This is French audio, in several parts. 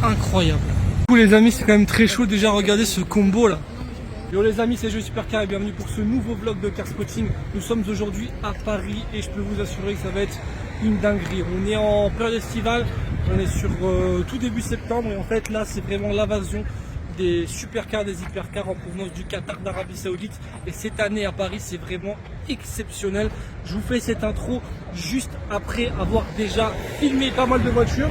incroyable. Du coup les amis, c'est quand même très chaud déjà, regardez ce combo là. Yo les amis, c'est Joe Supercar et bienvenue pour ce nouveau vlog de car spotting. Nous sommes aujourd'hui à Paris et je peux vous assurer que ça va être une dinguerie. On est en période estivale, on est sur tout début septembre et en fait là c'est vraiment l'invasion des supercars, des hypercars en provenance du Qatar, d'Arabie Saoudite. Et cette année à Paris c'est vraiment exceptionnel. Je vous fais cette intro juste après avoir déjà filmé pas mal de voitures.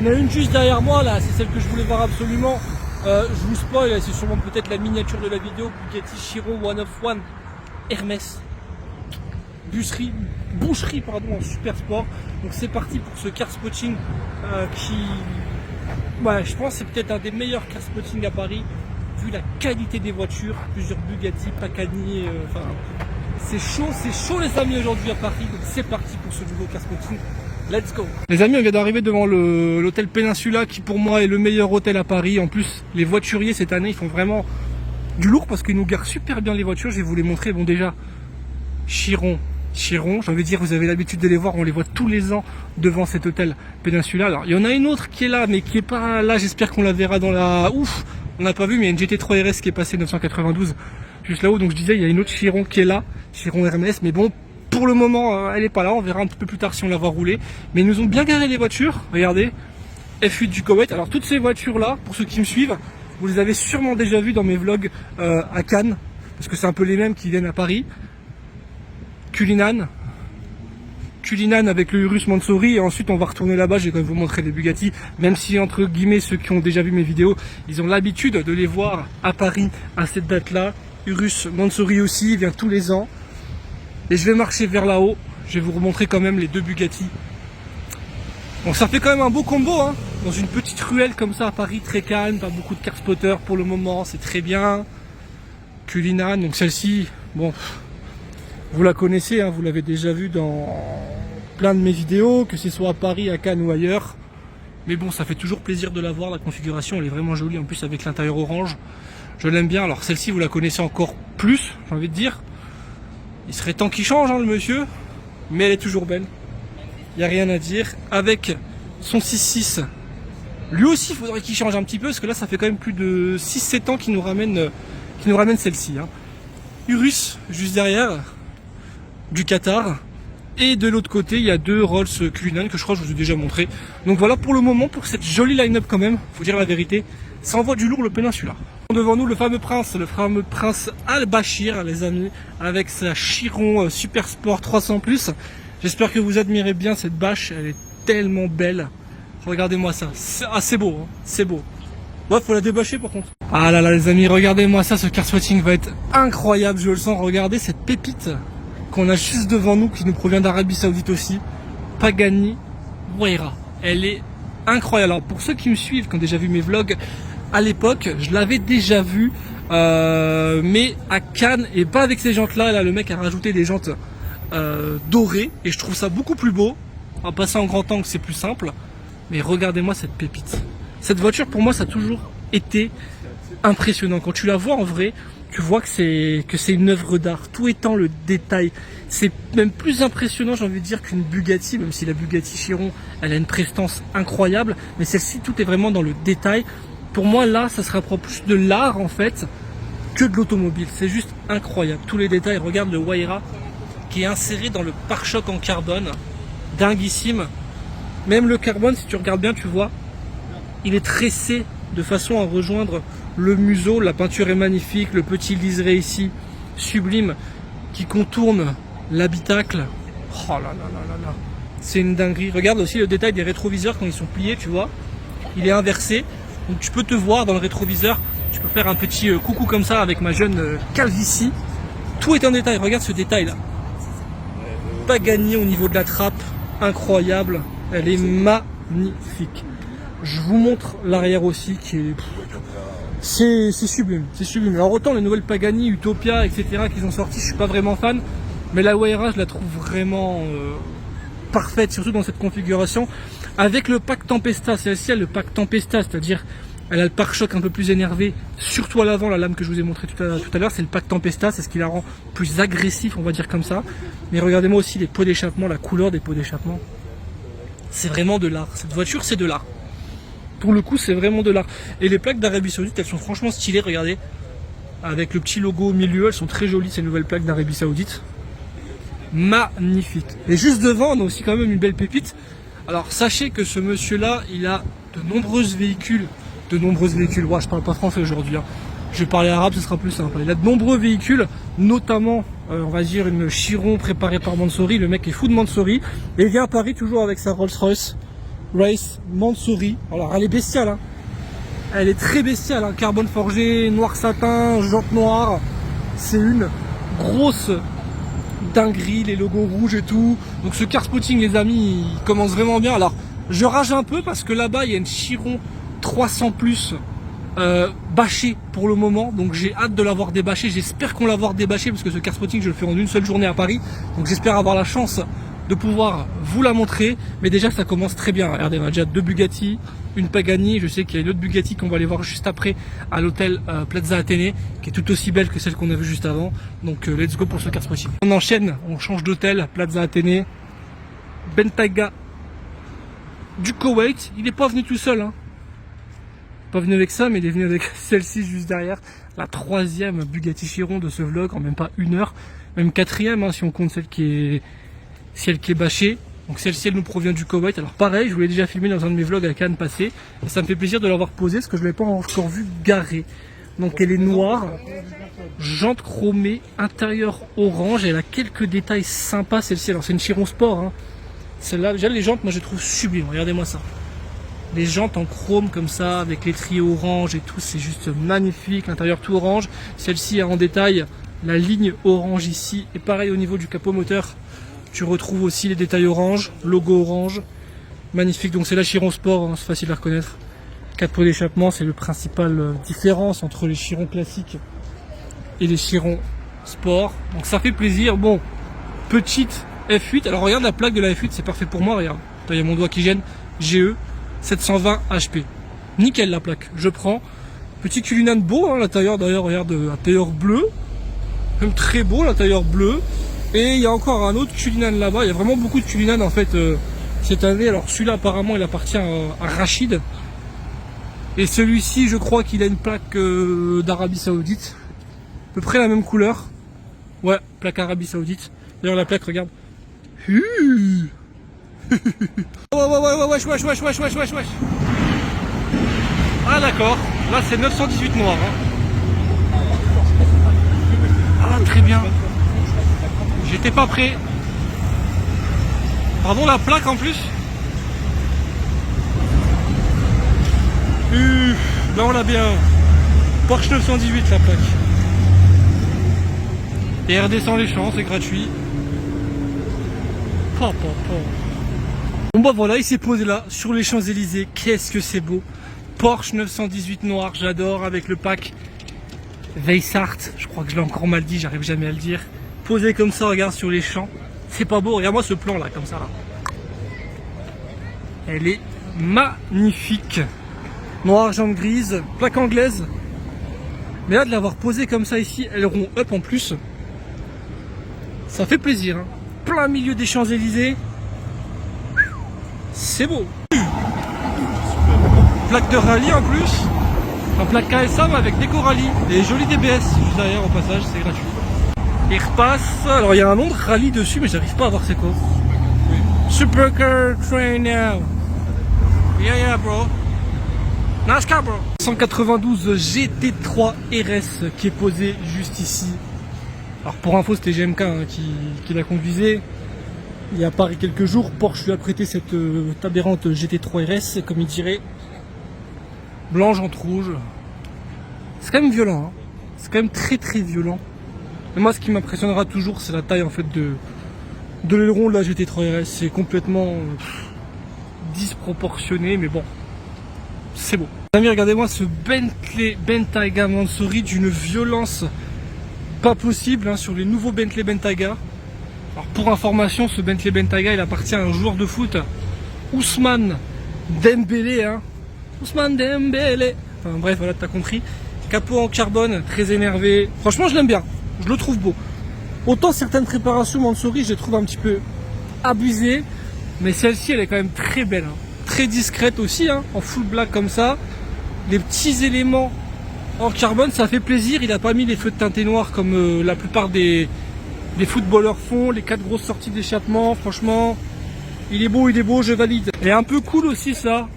Il y en a une juste derrière moi là, c'est celle que je voulais voir absolument. Je vous spoil, c'est sûrement peut-être la miniature de la vidéo. Bugatti Chiron 191 Hermès boucherie pardon, en super sport. Donc c'est parti pour ce car spotting qui, je pense c'est peut-être un des meilleurs car spotting à Paris vu la qualité des voitures. Plusieurs Bugatti, Pagani, c'est chaud les amis aujourd'hui à Paris. Donc c'est parti pour ce nouveau car spotting. Let's go. Les amis, on vient d'arriver devant l'hôtel Peninsula qui pour moi est le meilleur hôtel à Paris. En plus, les voituriers cette année, ils font vraiment du lourd parce qu'ils nous garent super bien les voitures. Je vais vous les montrer. Bon déjà, Chiron, j'ai envie de dire, vous avez l'habitude de les voir, on les voit tous les ans devant cet hôtel Peninsula. Alors, il y en a une autre qui est là, mais qui est pas là. J'espère qu'on la verra dans la... Ouf, on n'a pas vu, mais il y a une GT3 RS qui est passée 992 juste là-haut. Donc je disais, il y a une autre Chiron qui est là, Chiron Hermès, mais bon... Pour le moment, elle n'est pas là, on verra un petit peu plus tard si on la voit rouler. Mais ils nous ont bien garé les voitures, regardez, F8 du Koweït. Alors toutes ces voitures-là, pour ceux qui me suivent, vous les avez sûrement déjà vues dans mes vlogs à Cannes, parce que c'est un peu les mêmes qui viennent à Paris. Culinan avec le Urus Mansouri, et ensuite on va retourner là-bas, je vais quand même vous montrer les Bugatti, même si entre guillemets ceux qui ont déjà vu mes vidéos, ils ont l'habitude de les voir à Paris à cette date-là. Urus Mansouri aussi, il vient tous les ans. Et je vais marcher vers là-haut, je vais vous remontrer quand même les deux Bugatti. Bon, ça fait quand même un beau combo, hein, dans une petite ruelle comme ça à Paris, très calme, pas beaucoup de car spotters pour le moment, c'est très bien. Culinan, donc celle-ci, bon, vous la connaissez, hein, vous l'avez déjà vue dans plein de mes vidéos, que ce soit à Paris, à Cannes ou ailleurs. Mais bon, ça fait toujours plaisir de la voir, la configuration, elle est vraiment jolie, en plus avec l'intérieur orange. Je l'aime bien, alors celle-ci vous la connaissez encore plus, j'ai envie de dire. Il serait temps qu'il change, hein, le monsieur, mais elle est toujours belle. Il n'y a rien à dire. Avec son 6.6, lui aussi, il faudrait qu'il change un petit peu, parce que là, ça fait quand même plus de 6-7 ans qu'il nous ramène celle-ci. Hein. Urus, juste derrière, du Qatar. Et de l'autre côté, il y a deux Rolls Cullinan, que je crois que je vous ai déjà montré. Donc voilà, pour le moment, pour cette jolie line-up quand même, faut dire la vérité, ça envoie du lourd le Peninsula. Devant nous le fameux prince Al-Bashir, les amis, avec sa Chiron Super Sport 300+. J'espère que vous admirez bien cette bâche, elle est tellement belle. Regardez-moi ça, c'est beau, hein, c'est beau. Ouais, faut la débâcher par contre. Ah là là les amis, regardez-moi ça, ce car spotting va être incroyable, je le sens. Regardez cette pépite qu'on a juste devant nous, qui nous provient d'Arabie Saoudite aussi. Pagani Huayra, elle est incroyable. Alors pour ceux qui me suivent, qui ont déjà vu mes vlogs, à l'époque, je l'avais déjà vu, mais à Cannes, et pas avec ces jantes-là. Là, le mec a rajouté des jantes dorées, et je trouve ça beaucoup plus beau. En passant en grand angle, c'est plus simple. Mais regardez-moi cette pépite. Cette voiture, pour moi, ça a toujours été impressionnant. Quand tu la vois en vrai, tu vois que c'est une œuvre d'art. Tout est dans le détail. C'est même plus impressionnant, j'ai envie de dire, qu'une Bugatti, même si la Bugatti Chiron, elle a une prestance incroyable. Mais celle-ci, tout est vraiment dans le détail. Pour moi, là, ça se rapproche plus de l'art, en fait, que de l'automobile. C'est juste incroyable. Tous les détails. Regarde le Huayra qui est inséré dans le pare-choc en carbone. Dinguissime. Même le carbone, si tu regardes bien, tu vois, il est tressé de façon à rejoindre le museau. La peinture est magnifique. Le petit liseré ici, sublime, qui contourne l'habitacle. Oh là là là là là. C'est une dinguerie. Regarde aussi le détail des rétroviseurs quand ils sont pliés, tu vois. Il est inversé. Donc tu peux te voir dans le rétroviseur, tu peux faire un petit coucou comme ça avec ma jeune calvitie. Tout est en détail, regarde ce détail là. Pagani au niveau de la trappe, incroyable, elle est magnifique. Je vous montre l'arrière aussi qui est... C'est sublime, c'est sublime. Alors autant les nouvelles Pagani, Utopia, etc. qu'ils ont sorti, je suis pas vraiment fan, mais la Huayra je la trouve vraiment parfaite, surtout dans cette configuration. Avec le pack Tempesta, celle-ci a le pack Tempesta, c'est-à-dire elle a le pare-choc un peu plus énervé, surtout à l'avant, la lame que je vous ai montré tout à l'heure, c'est le pack Tempesta, c'est ce qui la rend plus agressif, on va dire comme ça. Mais regardez-moi aussi les pots d'échappement, la couleur des pots d'échappement. C'est vraiment de l'art, cette voiture c'est de l'art. Pour le coup, c'est vraiment de l'art. Et les plaques d'Arabie Saoudite, elles sont franchement stylées, regardez. Avec le petit logo au milieu, elles sont très jolies ces nouvelles plaques d'Arabie Saoudite. Magnifique. Et juste devant, on a aussi quand même une belle pépite. Alors sachez que ce monsieur-là, il a de nombreux véhicules. Ouais, je parle pas français aujourd'hui. Hein. Je vais parler arabe, ce sera plus simple. Il a de nombreux véhicules, notamment, on va dire, une Chiron préparée par Mansory. Le mec est fou de Mansory. Et il vient à Paris toujours avec sa Rolls-Royce Race Mansory. Alors elle est bestiale, hein. Elle est très bestiale, hein. Carbone forgé, noir satin, jantes noires. C'est une grosse dinguerie, les logos rouges et tout. Donc ce car spotting, les amis, il commence vraiment bien. Alors je rage un peu parce que là-bas il y a une Chiron 300 plus bâchée pour le moment. Donc j'ai hâte de l'avoir débâché. J'espère qu'on l'avoir débâché parce que ce car spotting je le fais en une seule journée à Paris. Donc j'espère avoir la chance de pouvoir vous la montrer, mais déjà ça commence très bien. Regardez, on a déjà 2 Bugatti, une Pagani, je sais qu'il y a une autre Bugatti qu'on va aller voir juste après à l'hôtel Plaza Athénée, qui est tout aussi belle que celle qu'on a vue juste avant. Donc let's go pour ce car spotting. On enchaîne, on change d'hôtel, Plaza Athénée, Bentayga du Koweït. Il n'est pas venu tout seul, hein. Pas venu avec ça, mais il est venu avec celle-ci juste derrière, la 3e Bugatti Chiron de ce vlog en même pas 1 heure, même 4e hein, si on compte celle qui est bâchée. Donc celle-ci elle nous provient du Koweït. Alors pareil, je vous l'ai déjà filmé dans un de mes vlogs à Cannes passé. Et ça me fait plaisir de l'avoir posée parce que je ne l'ai pas encore vue garée. Donc elle est noire, jantes chromées, intérieur orange. Elle a quelques détails sympas celle-ci. Alors c'est une Chiron Sport. Hein. Celle-là, déjà les jantes moi je les trouve sublimes. Regardez-moi ça. Les jantes en chrome comme ça, avec les trios orange et tout, c'est juste magnifique. L'intérieur tout orange. Celle-ci a en détail la ligne orange ici. Et pareil au niveau du capot moteur. Tu retrouves aussi les détails orange, logo orange, magnifique. Donc c'est la Chiron Sport, hein, c'est facile à reconnaître. Capot d'échappement, c'est le principal différence entre les Chirons classiques et les Chirons Sport. Donc ça fait plaisir. Bon, petite F8. Alors regarde la plaque de la F8, c'est parfait pour moi. Regarde, il y a mon doigt qui gêne. GE 720 HP. Nickel la plaque. Je prends. Petit Cullinan beau, hein, l'intérieur d'ailleurs. Regarde, l'intérieur bleu, même très beau l'intérieur bleu. Et il y a encore un autre Cullinan là-bas. Il y a vraiment beaucoup de Cullinan en fait cette année. Alors celui-là apparemment il appartient à Rachid. Et celui-ci je crois qu'il a une plaque d'Arabie Saoudite. À peu près la même couleur. Ouais, plaque Arabie Saoudite. D'ailleurs la plaque regarde. Wesh. Ah d'accord. Là c'est 918 noir. Hein. Ah très bien. J'étais pas prêt. Pardon la plaque en plus. Là on l'a bien. Porsche 918 la plaque. Et elle redescend les champs, c'est gratuit. Bon bah voilà, il s'est posé là sur les Champs-Élysées. Qu'est-ce que c'est beau. Porsche 918 noir, j'adore, avec le pack Weissart. Je crois que je l'ai encore mal dit, j'arrive jamais à le dire. Posé comme ça, regarde sur les champs. C'est pas beau, regarde-moi ce plan là, comme ça là. Elle est magnifique. Noir, jambe grise, plaque anglaise. Mais là de l'avoir posé comme ça ici, aileron up en plus. Ça fait plaisir. Hein. Plein milieu des Champs-Élysées. C'est beau. Plaque de rallye en plus. Un plaque KSA avec déco rallye. Et joli DBS juste derrière au passage, c'est gratuit. Il repasse. Alors il y a un nom de rallye dessus, mais j'arrive pas à voir c'est quoi. Supercar Trainer. Yeah bro. NASCAR bro. 192 GT3 RS qui est posé juste ici. Alors pour info c'était GMK hein, qui la conduisait. Il y a pas quelques jours, Porsche lui a prêté cette aberrante GT3 RS, comme il dirait. Blanche entre rouge. C'est quand même violent. Hein. C'est quand même très très violent. Et moi ce qui m'impressionnera toujours c'est la taille en fait de l'aileron de la GT3 RS. C'est complètement disproportionné mais bon. C'est beau. Les amis, regardez-moi ce Bentley Bentayga Mansory d'une violence pas possible hein, sur les nouveaux Bentley Bentayga. Alors pour information, ce Bentley Bentayga il appartient à un joueur de foot, Ousmane Dembélé. Hein. Ousmane Dembélé. Enfin bref, voilà, t'as compris. Capot en carbone, très énervé. Franchement, je l'aime bien. Je le trouve beau. Autant certaines préparations Mansory, je les trouve un petit peu abusées. Mais celle-ci, elle est quand même très belle. Hein. très discrète aussi, hein, en full black comme ça. Les petits éléments en carbone, ça fait plaisir. Il n'a pas mis les feux de teinté noir comme la plupart des footballeurs font. Les 4 grosses sorties d'échappement, franchement, il est beau, je valide. Et un peu cool aussi ça,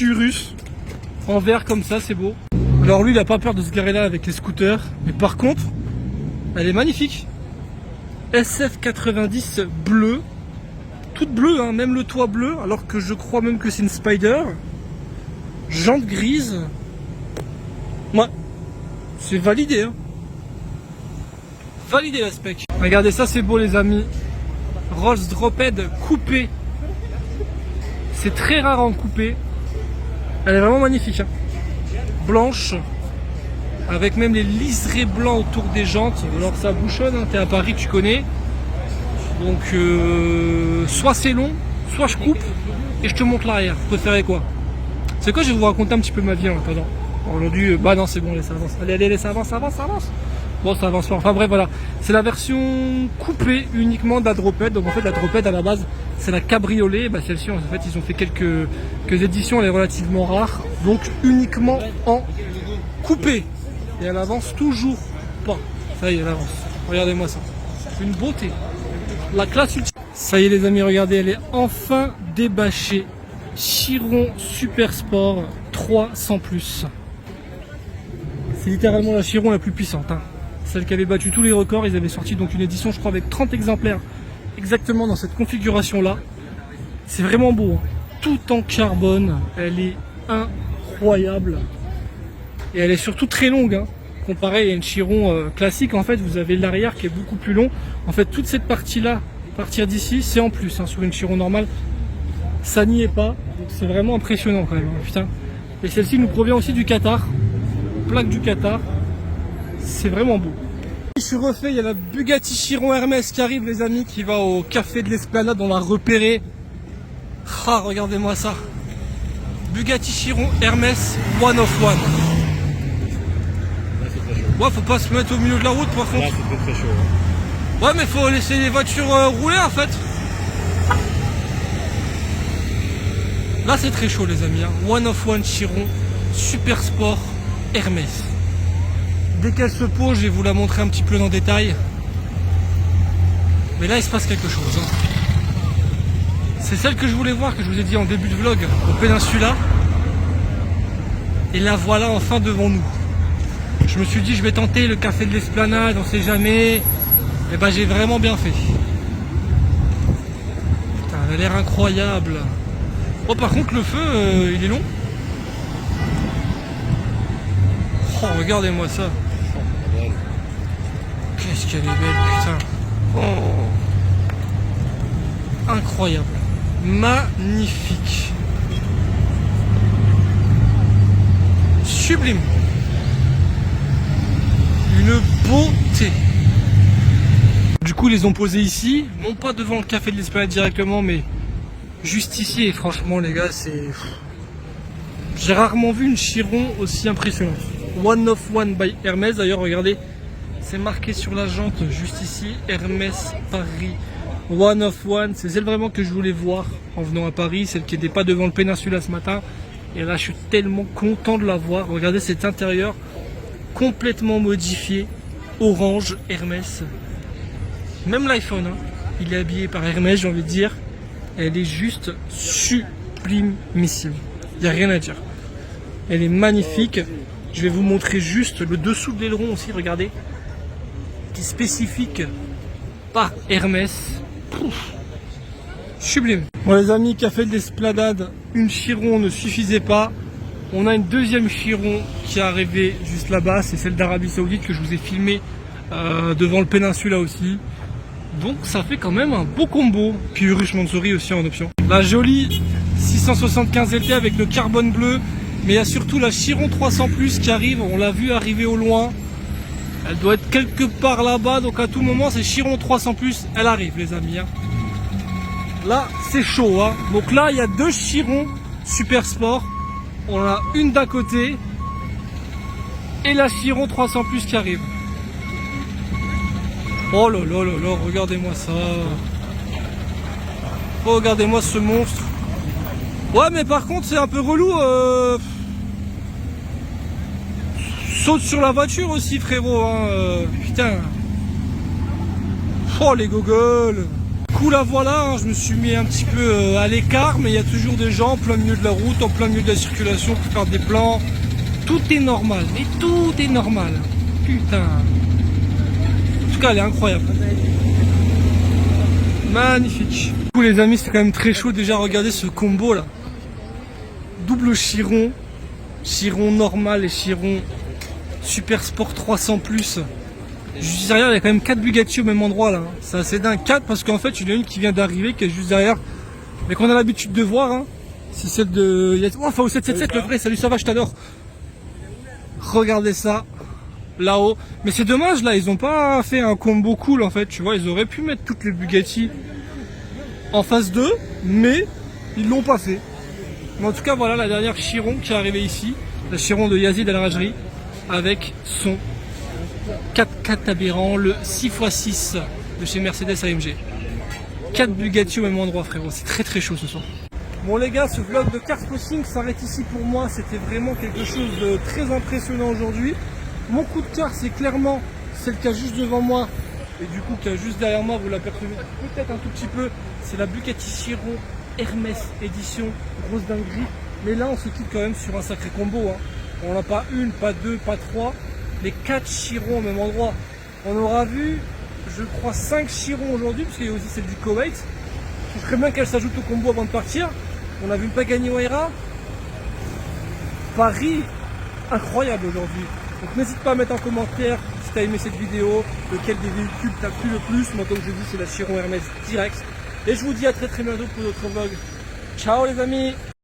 Urus, en vert comme ça, c'est beau. Alors lui, il n'a pas peur de se garer là avec les scooters. Mais par contre, elle est magnifique. SF90 bleu. Toute bleue, hein, même le toit bleu, alors que je crois même que c'est une Spider. Jantes grises. Ouais, c'est validé. Hein. Validé la spec. Regardez ça, c'est beau les amis. Rolls Drophead coupé. C'est très rare en coupé. Elle est vraiment magnifique. Hein. Blanche. Avec même les liserés blancs autour des jantes. Alors ça bouchonne, hein. T'es à Paris, tu connais. Donc soit c'est long, soit je coupe et je te montre l'arrière. Vous préférez quoi? C'est quoi, je vais vous raconter un petit peu ma vie en attendant. Aujourd'hui, bah non c'est bon, allez, ça avance. Allez, ça avance. Bon, ça avance pas. Enfin bref, voilà. C'est la version coupée uniquement de la Drophead. Donc en fait la Drophead à la base c'est la cabriolet. Bah celle-ci en fait ils ont fait quelques éditions, elle est relativement rare. Donc uniquement en coupé. Et elle avance toujours pas. Ça y est, elle avance. Regardez-moi ça. Une beauté. La classe ultime. Ça y est les amis, regardez, elle est enfin débâchée. Chiron Super Sport 300+. C'est littéralement la Chiron la plus puissante. Hein. Celle qui avait battu tous les records. Ils avaient sorti donc une édition, je crois, avec 30 exemplaires. Exactement dans cette configuration-là. C'est vraiment beau. Hein. Tout en carbone. Elle est incroyable. Et elle est surtout très longue. Hein. Comparé à une Chiron classique, en fait, vous avez l'arrière qui est beaucoup plus long. En fait, toute cette partie-là, à partir d'ici, c'est en plus. Hein, sur une Chiron normale, ça n'y est pas. Donc c'est vraiment impressionnant quand même. Hein, putain. Et celle-ci nous provient aussi du Qatar. Plaque du Qatar. C'est vraiment beau. Je suis refait, il y a la Bugatti Chiron Hermès qui arrive, les amis, qui va au café de l'Esplanade. On l'a repéré. Ah, regardez-moi ça. Bugatti Chiron Hermès One of One. Ouais, faut pas se mettre au milieu de la route par contre. Là, c'est très chaud. Ouais, mais faut laisser les voitures rouler en fait. Là, c'est très chaud, les amis. Hein. One of One Chiron Super Sport Hermès. Dès qu'elle se pose, je vais vous la montrer un petit peu en détail. Mais là, il se passe quelque chose. Hein. C'est celle que je voulais voir, que je vous ai dit en début de vlog, au Péninsula. Et la voilà enfin devant nous. Je me suis dit je vais tenter le café de l'Esplanade, on sait jamais. Et ben j'ai vraiment bien fait. Putain, elle a l'air incroyable. Oh par contre le feu il est long. Oh regardez-moi ça. Qu'est-ce qu'elle est belle putain. Oh. Incroyable. Magnifique. Sublime. Une beauté. Du coup ils les ont posés ici, non pas devant le café de l'Esplanade directement, mais juste ici. Et franchement les gars, c'est... J'ai rarement vu une Chiron aussi impressionnante. One of One by Hermès, d'ailleurs regardez, c'est marqué sur la jante juste ici, Hermès Paris. One of One, c'est celle vraiment que je voulais voir en venant à Paris, celle qui n'était pas devant le Péninsula ce matin. Et là je suis tellement content de la voir. Regardez cet intérieur complètement modifié, orange Hermès. Même l'iPhone, hein, il est habillé par Hermès, j'ai envie de dire. Elle est juste sublimissime. Il n'y a rien à dire. Elle est magnifique. Je vais vous montrer juste le dessous de l'aileron aussi, regardez. Qui est spécifique par Hermès. Pouf. Sublime. Bon les amis, café de l'Esplanade, une Chiron ne suffisait pas. On a une deuxième Chiron qui est arrivée juste là-bas, c'est celle d'Arabie Saoudite que je vous ai filmé devant le Péninsula aussi. Donc ça fait quand même un beau combo. Puis Urus Mansory aussi en option. La jolie 675 LT avec le carbone bleu. Mais il y a surtout la Chiron 300+ qui arrive, on l'a vu arriver au loin. Elle doit être quelque part là-bas, donc à tout moment c'est Chiron 300+, elle arrive les amis. Hein. Là c'est chaud, hein. Donc là il y a deux Chiron Super Sport. On a une d'un côté et la Chiron 300+ qui arrive. Oh là là là là, regardez-moi ça. Oh, regardez-moi ce monstre. Ouais, mais par contre, c'est un peu relou. Saute sur la voiture aussi, frérot. Hein, putain. Oh, les gogoles. Du coup, là, voilà, hein, je me suis mis un petit peu à l'écart, mais il y a toujours des gens en plein milieu de la route, en plein milieu de la circulation pour faire des plans. Tout est normal, mais tout est normal. Putain. En tout cas, elle est incroyable. Magnifique. Du coup, les amis, c'est quand même très chaud. Déjà, regardez ce combo là. Double Chiron. Chiron normal et Chiron Super Sport 300 plus. Juste derrière, il y a quand même 4 Bugatti au même endroit là. C'est assez dingue. 4 parce qu'en fait, il y en a une qui vient d'arriver, qui est juste derrière. Mais qu'on a l'habitude de voir. Hein. C'est celle de. Oh, enfin, au 777, le vrai. Salut, ça va, je t'adore. Regardez ça. Là-haut. Mais c'est dommage, là, ils ont pas fait un combo cool en fait. Tu vois, ils auraient pu mettre toutes les Bugatti en face d'eux, mais ils l'ont pas fait. Mais en tout cas, voilà la dernière Chiron qui est arrivée ici. La Chiron de Yazid à la Ragerie. Avec son 4x4 aberrant, le 6x6 de chez Mercedes AMG. 4 Bugatti au même endroit, frérot. C'est très très chaud ce soir. Bon les gars, ce vlog de Cars Crossing s'arrête ici pour moi. C'était vraiment quelque chose de très impressionnant aujourd'hui. Mon coup de cœur, c'est clairement celle qui a juste devant moi. Et du coup, qui a juste derrière moi, vous l'apercevez peut-être un tout petit peu. C'est la Bugatti Chiron Hermès édition grosse dinguerie. Mais là, on se quitte quand même sur un sacré combo. Hein. On n'a pas une, pas deux, pas trois, mais 4 Chirons au même endroit. On aura vu, je crois, 5 Chirons aujourd'hui, parce qu'il y a aussi celle du Koweït. Je ferais bien qu'elle s'ajoute au combo avant de partir. On a vu une Pagani Huayra. Paris, incroyable aujourd'hui. Donc n'hésite pas à mettre en commentaire si tu as aimé cette vidéo, lequel des véhicules t'a plu le plus. Moi, comme je dis, c'est la Chiron Hermès direct. Et je vous dis à très très bientôt pour d'autres vlogs. Ciao les amis!